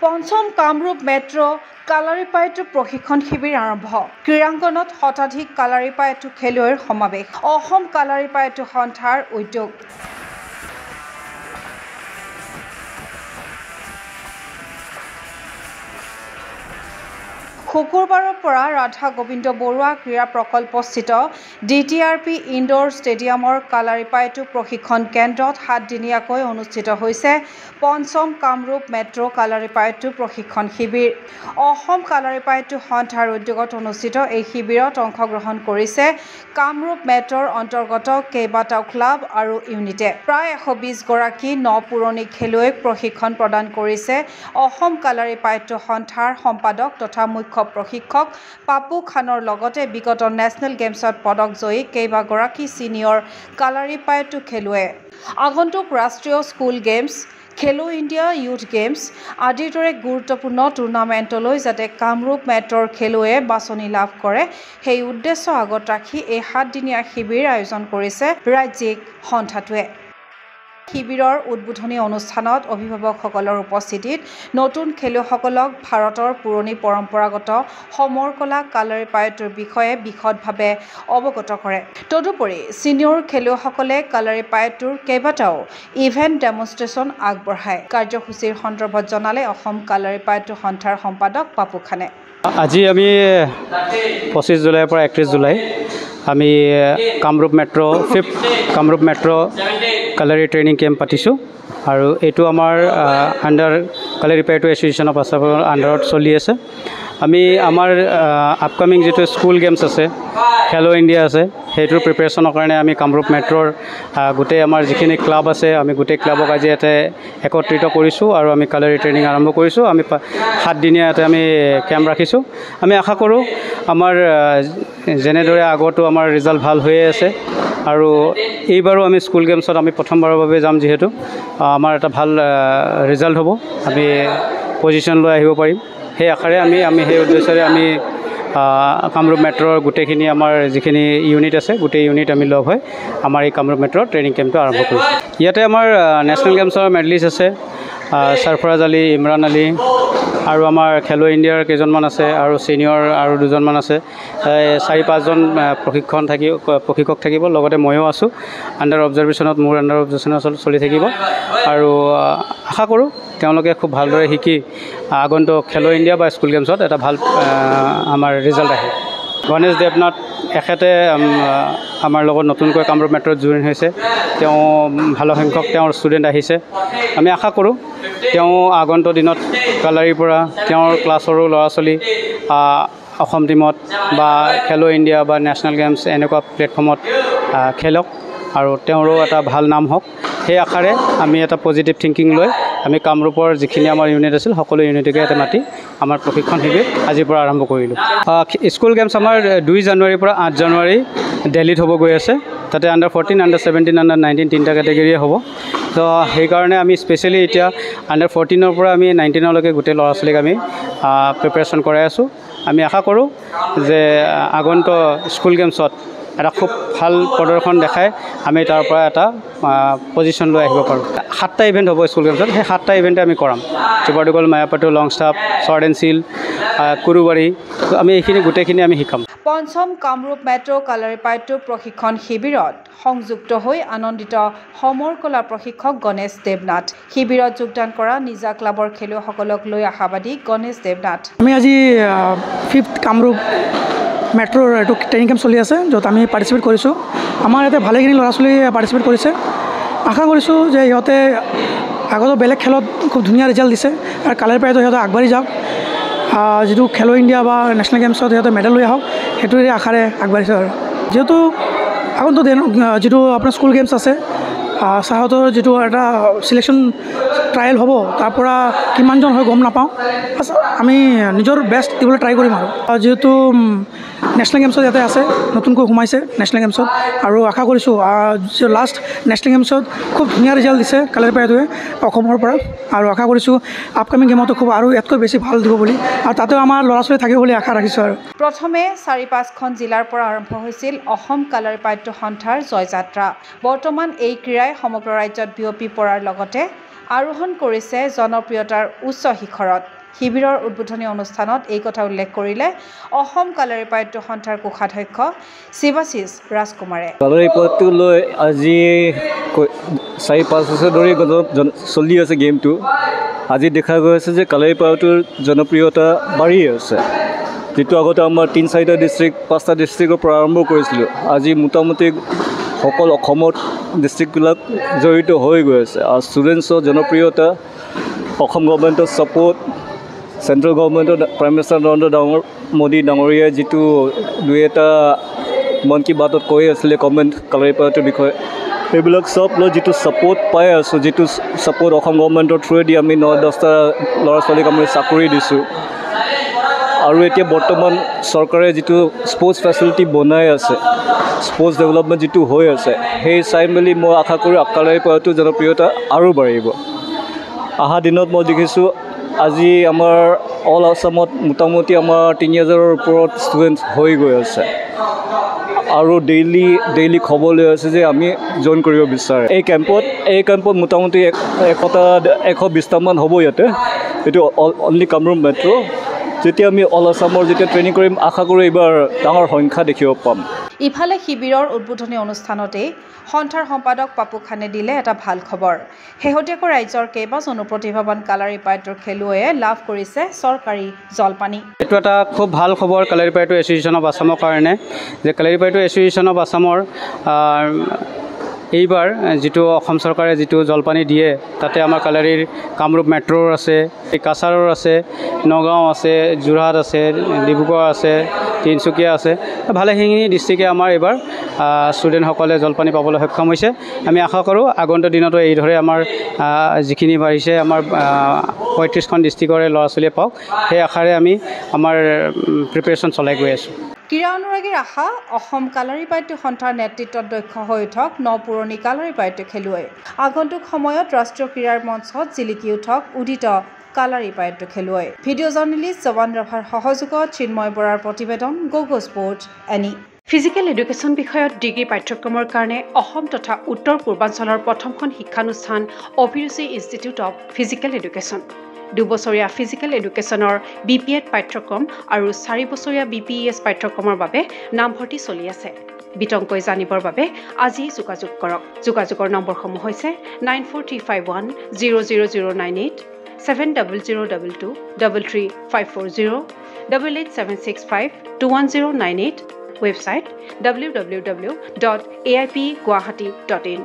পঞ্চম কামৰূপ মেট্ৰ' কালাৰিপায়টু প্ৰশিক্ষণ শিবিৰ আৰম্ভ। ক্ৰীড়াংগনত শতাধিক কালাৰিপায়টু খেলুৱৈৰ সমাৱেশ। অসম কালাৰিপায়টু সন্থাৰ উদ্যোগ। শুকুৰবাৰৰ পৰা ৰাধা গোবিন্দ বৰুৱা ক্ৰীড়া প্ৰকল্পস্থিত DTRP ইনডোৰ ষ্টেডিয়ামৰ কালাৰিপায়টু প্ৰশিক্ষণ কেন্দ্ৰত 7 দিনীয়াকৈ অনুষ্ঠিত হৈছে পঞ্চম কামৰূপ মেট্ৰ' কালাৰিপায়টু প্ৰশিক্ষণ শিবিৰ। অসম কালাৰিপায়টু সন্থাৰ উদ্যোগত অনুষ্ঠিত এই শিবিৰত অংশগ্ৰহণ কৰিছে কামৰূপ মেট্ৰ'ৰ অন্তৰ্গত কেইবাটাও ক্লাব আৰু ইউনিটে। প্ৰায় 120 গৰাকী নপুৰণি খেলুৱৈক প্ৰশিক্ষণ প্ৰদান কৰিছে অসম কালাৰিপায়টু সন্থাৰ সম্পাদক তথা মুখ্য প্ৰশিক্ষক পাপু খানৰ লগতে বিগত নেচনেল গেমছত পদক জয়ী কেইবাগৰাকী ছিনিয়ৰ কালাৰিপায়টু খেলুৱৈ। আগন্তুক ৰাষ্ট্ৰীয় স্কুল গেমছ, খেলো ইণ্ডিয়া ইউথ গেমছ আদিৰ দৰে গুৰুত্বপূৰ্ণ টুৰ্ণামেণ্টলৈ যাতে কামৰূপ মেট্ৰ'ৰ খেলুৱৈয়ে বাছনি লাভ কৰে, সেই উদ্দেশ্য আগত ৰাখি এই 7 দিনীয়া শিবিৰ আয়োজন কৰিছে ৰাজ্যিক সন্থাটোৱে। শিবিৰৰ উদ্বোধনী অনুষ্ঠানত অভিভাৱকসকলৰ উপস্থিতিত নতুন খেলুৱৈসকলক ভাৰতৰ পুৰণি পৰম্পৰাগত সমৰ কলা কালাৰিপায়টুৰ বিষয়ে বিশদভাৱে অৱগত কৰে। তদুপৰি ছিনিয়ৰ খেলুৱৈসকলে কালাৰিপায়টুৰ কেইবাটাও ইভেণ্ট ডেমনষ্ট্ৰেশ্যন আগবঢ়ায়। কাৰ্যসূচীৰ সন্দৰ্ভত জনালে অসম কালাৰিপায়টু সন্থাৰ সম্পাদক পাপু খানে। আজি আমি 25 জুলাইৰ পৰা 31 জুলাই আমি Kamrup metro' 5th Kamrup metro' Kalari training camp পাতিছোঁ আৰু এইটো আমাৰ আণ্ডাৰ কালাৰিপায়টু এছ'চিয়েশ্যন অফ আছামৰ আণ্ডাৰত চলি আছে। আমি আমাৰ আপকামিং যিটো স্কুল গেমছ আছে, খেলো ইণ্ডিয়া আছে, সেইটোৰ প্ৰিপেৰেশ্যনৰ কাৰণে আমি কামৰূপ মেট্ৰ'ৰ গোটেই আমাৰ যিখিনি ক্লাব আছে, আমি গোটেই ক্লাবক আজি ইয়াতে একত্ৰিত কৰিছোঁ আৰু আমি কালাৰী ট্ৰেইনিং আৰম্ভ কৰিছোঁ। আমি 7 দিনীয়া ইয়াতে আমি কেম্প ৰাখিছোঁ। আমি আশা কৰোঁ আমাৰ যেনেদৰে আগতো আমাৰ ৰিজাল্ট ভাল হৈয়ে আছে আৰু এইবাৰো আমি স্কুল গেমছত আমি প্ৰথমবাৰৰ বাবে যাম, যিহেতু আমাৰ এটা ভাল ৰিজাল্ট হ'ব, আমি পজিশ্যন লৈ আহিব পাৰিম। সেই আশাৰে আমি সেই উদ্দেশ্যৰে আমি কামৰূপ মেট্ৰ'ৰ গোটেইখিনি আমাৰ যিখিনি ইউনিট আছে, গোটেই ইউনিট আমি লগ হৈ আমাৰ এই কামৰূপ মেট্ৰ'ৰ ট্ৰেইনিং কেম্পটো আৰম্ভ কৰিছোঁ। ইয়াতে আমাৰ নেশ্যনেল গেমছৰ মেডেলিষ্ট আছে, সৰফৰাজ আলী, ইমৰান আলী আৰু আমাৰ খেলো ইণ্ডিয়াৰ কেইজনমান আছে আৰু ছিনিয়ৰ আৰু দুজনমান আছে। 4-5জন প্ৰশিক্ষক থাকিব, লগতে ময়ো আছোঁ আণ্ডাৰ অবজাৰ্ভেশ্যনত, মোৰ আণ্ডাৰ অবজাৰ্ভেশ্যনত চলি থাকিব আৰু আশা কৰোঁ তেওঁলোকে খুব ভালদৰে শিকি আগন্তুক খেলো ইণ্ডিয়া বা স্কুল গেমছত এটা ভাল আমাৰ ৰিজাল্ট আহে। গণেশ দেৱনাথ এখেতে আমাৰ লগত নতুনকৈ কামৰূপ মেট্ৰ'ত জইন হৈছে। তেওঁ ভালসংখ্যক তেওঁৰ ষ্টুডেণ্ট আহিছে। আমি আশা কৰোঁ তেওঁ আগন্তুক দিনত কালাৰীৰ পৰা তেওঁৰ ক্লাছৰো ল'ৰা ছোৱালী অসম টীমত বা খেলো ইণ্ডিয়া বা নেশ্যনেল গেমছ এনেকুৱা প্লেটফৰ্মত খেলক আৰু তেওঁৰো এটা ভাল নাম হওক। সেই আশাৰে আমি এটা পজিটিভ থিংকিং লৈ আমি কামৰূপৰ যিখিনি আমাৰ ইউনিট আছিল সকলো ইউনিটকে ইয়াতে মাতি আমাৰ প্ৰশিক্ষণ শিবিৰ আজিৰ পৰা আৰম্ভ কৰিলোঁ। স্কুল গেমছ আমাৰ 2 জানুৱাৰীৰ পৰা 8 জানুৱাৰী দিল্লীত হ'ব গৈ আছে। তাতে আণ্ডাৰ 14, আণ্ডাৰ 17, আণ্ডাৰ 19 তিনিটা কেটেগৰীয়ে হ'ব। তো সেইকাৰণে আমি স্পেচিয়েলি এতিয়া আণ্ডাৰ 14ৰ পৰা আমি 19লৈকে গোটেই ল'ৰা ছোৱালীক আমি প্ৰিপেৰেশ্যন কৰাই আছোঁ। আমি আশা কৰোঁ যে আগন্তুক স্কুল গেমছত এটা খুব ভাল প্ৰদৰ্শন দেখাই আমি তাৰ পৰা এটা পজিশ্যন লৈ আহিব পাৰোঁ। 7টা ইভেণ্ট হ'ব স্কুল গেমছত, সেই 7টা ইভেণ্টে আমি কৰাম। চুপাৰডুগল, মায়াপাটু, লং ষ্টাপ, শ্বৰ্ট এণ্ড চিল, কুৰুবাৰী, আমি এইখিনি গোটেইখিনি আমি শিকাম। পঞ্চম কামৰূপ মেট্ৰ' কালাৰিপায়টু প্ৰশিক্ষণ শিবিৰত সংযুক্ত হৈ আনন্দিত সমৰ কলা প্ৰশিক্ষক গণেশ দেৱনাথ। শিবিৰত যোগদান কৰা নিজা ক্লাবৰ খেলুৱৈসকলক লৈ আশাবাদী গণেশ দেৱনাথ। আমি আজি 5th কামৰূপ মেট্ৰ'ৰ এইটো ট্ৰেইনিং কেম্প চলি আছে, য'ত আমি পাৰ্টিচিপেট কৰিছোঁ। আমাৰ ইয়াতে ভালেখিনি ল'ৰা ছোৱালীয়ে পাৰ্টিচিপেট কৰিছে। আশা কৰিছোঁ যে সিহঁতে আগতো বেলেগ খেলত খুব ধুনীয়া ৰিজাল্ট দিছে আৰু কালাৰিপায়টু সিহঁতে আগবাঢ়ি যাওক, যিটো খেলো ইণ্ডিয়া বা নেশ্যনেল গেমছত সিহঁতে মেডেল লৈ আহক, সেইটোৰে আশাৰে আগবাঢ়িছে। আৰু যিহেতু আগন্তুক যিটো আপোনাৰ স্কুল গেমছ আছে, চাহঁতৰ যিটো এটা চিলেকশ্যন ট্ৰায়েল হ'ব, তাৰ পৰা কিমানজন হয় গম নাপাওঁ। আমি নিজৰ বেষ্ট দিবলৈ ট্ৰাই কৰিম আৰু যিহেতু নেশ্যনেল গেমছত ইয়াতে আছে, নতুনকৈ সোমাইছে নেশ্যনেল গেমছত আৰু আশা কৰিছোঁ লাষ্ট নেশ্যনেল গেমছত খুব ধুনীয়া ৰিজাল্ট দিছে কালাৰিপায়টুৱে অসমৰ পৰা আৰু আশা কৰিছোঁ আপকামিং গেমতো খুব আৰু ইয়াতকৈ বেছি ভাল দিব বুলি আৰু তাতেও আমাৰ ল'ৰা ছোৱালী থাকিব বুলি আশা ৰাখিছোঁ। আৰু প্ৰথমে 4-5খন জিলাৰ পৰা আৰম্ভ হৈছিল অসম কালাৰিপায়টু সন্থাৰ জয়যাত্ৰা। বৰ্তমান এই ক্ৰীড়াই সমগ্ৰ ৰাজ্যত বিয়পি পৰাৰ লগতে আৰোহণ কৰিছে জনপ্ৰিয়তাৰ উচ্চ শিখৰত। শিবিৰৰ উদ্বোধনী অনুষ্ঠানত এই কথা উল্লেখ কৰিলে অসম কালাৰিপায়ত্য সন্থাৰ কোষাধ্যক্ষ শিৱাশিষ ৰাজকুমাৰে। কালাৰিপায়ত্য লৈ আজি 4-5 বছৰ ধৰি চলি আছে গেমটো। আজি দেখা গৈছে যে কালাৰিপায়ত্যৰ জনপ্ৰিয়তা বাঢ়ি আছে। যিটো আগতে আমাৰ 3-4টা ডিষ্ট্ৰিক্ট 5টা ডিষ্ট্ৰিক্টৰ পৰা আৰম্ভ কৰিছিলোঁ, আজি মোটামুটি সকলো অসমৰ ডিষ্ট্ৰিক্টবিলাক জড়িত হৈ গৈ আছে। আৰু ষ্টুডেণ্টছৰ জনপ্ৰিয়তা, অসম গভৰ্ণমেণ্টৰ ছাপোৰ্ট, চেণ্ট্ৰেল গভৰ্ণমেণ্টৰ প্ৰাইম মিনিষ্টাৰ নৰেন্দ্ৰ মোদী ডাঙৰীয়াই যিটো 2-এটা মন কী বাতত কৈ আছিলে কমেণ্ট কালাৰিপায়ত্যৰ বিষয়ে, সেইবিলাক চব লৈ যিটো ছাপোৰ্ট পাই আছোঁ, যিটো ছাপোৰ্ট অসম গভৰ্ণমেণ্টৰ থ্ৰুৱেদি আমি 9-10টা ল'ৰা ছোৱালীক আমি চাকৰি দিছোঁ। আৰু এতিয়া বৰ্তমান চৰকাৰে যিটো স্পৰ্টছ ফেচিলিটি বনাই আছে, স্পৰ্টছ ডেভেলপমেণ্ট যিটো হৈ আছে, সেই চাই মেলি মই আশা কৰোঁ কালাৰিপায়ত্যৰ জনপ্ৰিয়তা আৰু বাঢ়িব। অহা দিনত মই দেখিছোঁ আজি আমাৰ অল আছামত মোটামুটি আমাৰ 3000ৰ ওপৰত ষ্টুডেণ্ট হৈ গৈ আছে। আৰু ডেইলি খবৰ লৈ আছে যে আমি জইন কৰিব বিচাৰে এই কেম্পত মোটামুটি 120টামান হ'ব ইয়াতে। এইটো অনলি কামৰূপ মেট্ৰ'। যেতিয়া আমি অল আছামৰ যেতিয়া ট্ৰেইনিং কৰিম, আশা কৰোঁ এইবাৰ ডাঙৰ সংখ্যা দেখিব পাম। ইফালে শিবিৰৰ উদ্বোধনী অনুষ্ঠানতেই সন্থাৰ সম্পাদক পাপু খানে দিলে এটা ভাল খবৰ। শেহতীয়াকৈ ৰাজ্যৰ কেইবাজনো প্ৰতিভাৱান কালাৰিপায়ত্যৰ খেলুৱৈয়ে লাভ কৰিছে চৰকাৰী জলপানী। এইটো এটা খুব ভাল খবৰ কালাৰিপায়ত্য এছ'চিয়েশ্যন অফ আছামৰ কাৰণে, যে কালাৰিপায়ত্য এছ'চিয়েশ্যন অফ আছামৰ এইবাৰ যিটো অসম চৰকাৰে যিটো জলপানী দিয়ে, তাতে আমাৰ কালাৰীৰ কামৰূপ মেট্ৰ'ৰ আছে, কাছাৰৰ আছে, নগাঁও আছে, যোৰহাট আছে, ডিব্ৰুগড় আছে, তিনিচুকীয়া আছে, ভালেখিনি ডিষ্ট্ৰিক্টে আমাৰ এইবাৰ ষ্টুডেণ্টসকলে জলপানী পাবলৈ সক্ষম হৈছে। আমি আশা কৰোঁ আগন্তুক দিনতো এইদৰে আমাৰ যিখিনি বাঢ়িছে আমাৰ 35খন ডিষ্ট্ৰিক্টৰে ল'ৰা ছোৱালীয়ে পাওক, সেই আশাৰে আমি আমাৰ প্ৰিপেৰেশ্যন চলাই গৈ আছোঁ। ক্ৰীড়া অনুৰাগীৰ আশা অসম কালাৰিপায়ত্য সন্থাৰ নেতৃত্বত দক্ষ হৈ উঠক নপুৰণি কালাৰিপায়ত্য খেলুৱৈ। আগন্তুক সময়ত ৰাষ্ট্ৰীয় ক্ৰীড়াৰ মঞ্চত জিলিকি উঠক উদিত কালাৰিপায়ত্য খেলুৱৈ। ভিডিঅ' জাৰ্নেলিষ্ট জৱান ৰাভাৰ সহযোগত চিন্ময় বৰাৰ প্ৰতিবেদন গ'গ' স্পৰ্টছ এনি। ফিজিকেল এডুকেশ্যন বিষয়ত ডিগ্ৰী পাঠ্যক্ৰমৰ কাৰণে অসম তথা উত্তৰ পূৰ্বাঞ্চলৰ প্ৰথমখন শিক্ষানুষ্ঠান অভিৰুচি ইনষ্টিটিউট অৱ ফিজিকেল এডুকেশ্যন। 2 বছৰীয়া ফিজিকেল এডুকেশ্যনৰ BPEd পাঠ্যক্ৰম আৰু 4 বছৰীয়া BPES পাঠ্যক্ৰমৰ বাবে নামভৰ্তি চলি আছে। বিতংকৈ জানিবৰ বাবে আজি যোগাযোগ কৰক। যোগাযোগৰ নম্বৰসমূহ হৈছে 9435100098, 700222 33540, 88765210998, ৱেবছাইট www.aipguwahati.in।